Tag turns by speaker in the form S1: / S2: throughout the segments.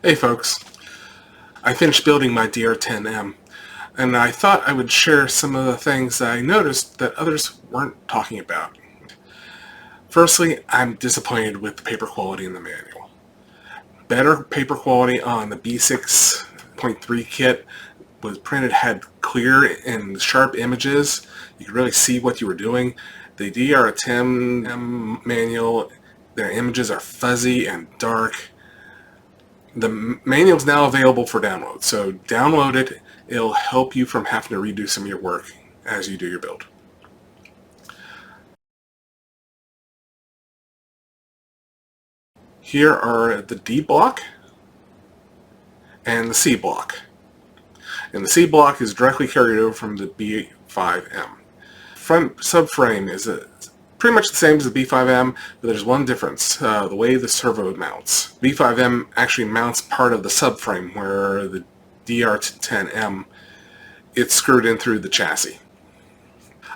S1: Hey folks, I finished building my DR10M, and I thought I would share some of the things that I noticed that others weren't talking about. Firstly, I'm disappointed with the paper quality in the manual. Better paper quality on the B6.3 kit was printed, had clear and sharp images. You could really see what you were doing. The DR10M manual, their images are fuzzy and dark. The manual is now available for download, so download it. It'll help you from having to redo some of your work as you do your build. Here are the D block and the C block. And the C block is directly carried over from the B5M. Front subframe is pretty much the same as the B5M, but there's one difference, the way the servo mounts. B5M actually mounts part of the subframe, where the DR10M, it's screwed in through the chassis.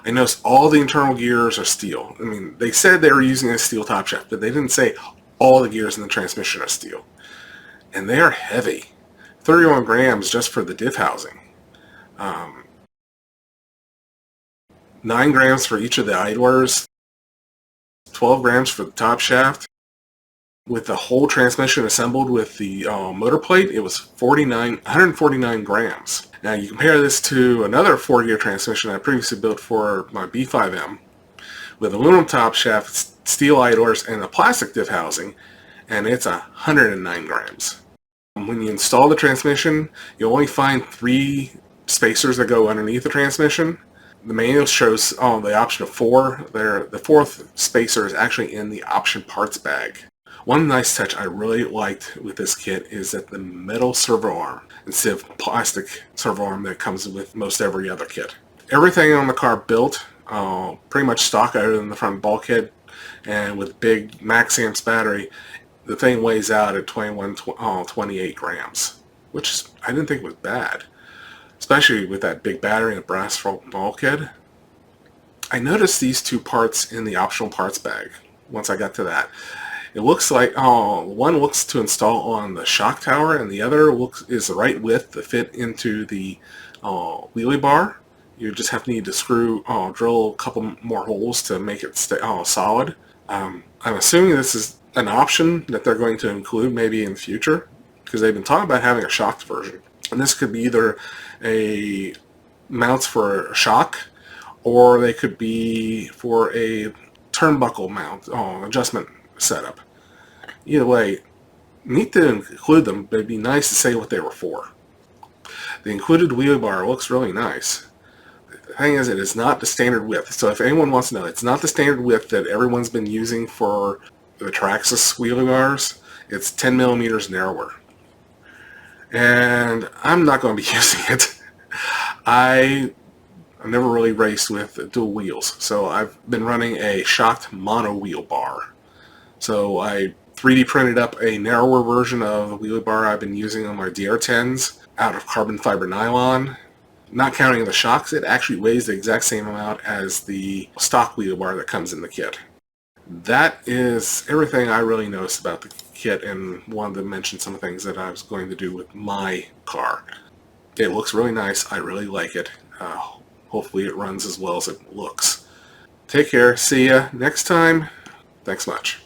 S1: I noticed all the internal gears are steel. I mean, they said they were using a steel top shaft, but they didn't say all the gears in the transmission are steel. And they are heavy. 31 grams just for the diff housing. 9 grams for each of the idlers. 12 grams for the top shaft. With the whole transmission assembled with the motor plate, it was 149 grams. Now you compare this to another 4-gear transmission I previously built for my B5M with aluminum top shaft, steel idlers, and a plastic diff housing, and it's 109 grams. When you install the transmission, you'll only find 3 spacers that go underneath the transmission. The manual shows the option of 4. The 4th spacer is actually in the option parts bag. One nice touch I really liked with this kit is that the metal servo arm instead of plastic servo arm that comes with most every other kit. Everything on the car built pretty much stock other than the front bulkhead, and with big max amps battery, the thing weighs out at 28 grams, which I didn't think was bad, especially with that big battery and the brass bulkhead. I noticed these 2 parts in the optional parts bag once I got to that. It looks like one looks to install on the shock tower, and the other is the right width to fit into the wheelie bar. You just need to drill a couple more holes to make it stay solid. I'm assuming this is an option that they're going to include maybe in the future, because they've been talking about having a shocked version. And this could be either a mounts for a shock, or they could be for a turnbuckle mount adjustment setup. Either way, neat to include them, but it'd be nice to say what they were for. The included wheelie bar looks really nice. The thing is, it is not the standard width. So if anyone wants to know, it's not the standard width that everyone's been using for the Traxxas wheelie bars. It's 10 millimeters narrower. And I'm not going to be using it. I've never really raced with dual wheels, so I've been running a shocked mono wheel bar. So I 3D printed up a narrower version of the wheelie bar I've been using on my DR10s out of carbon fiber nylon. Not counting the shocks, it actually weighs the exact same amount as the stock wheelie bar that comes in the kit. That is everything I really noticed about the kit, and wanted to mention some things that I was going to do with my car. It looks really nice. I really like it. Hopefully it runs as well as it looks. Take care. See ya next time. Thanks much.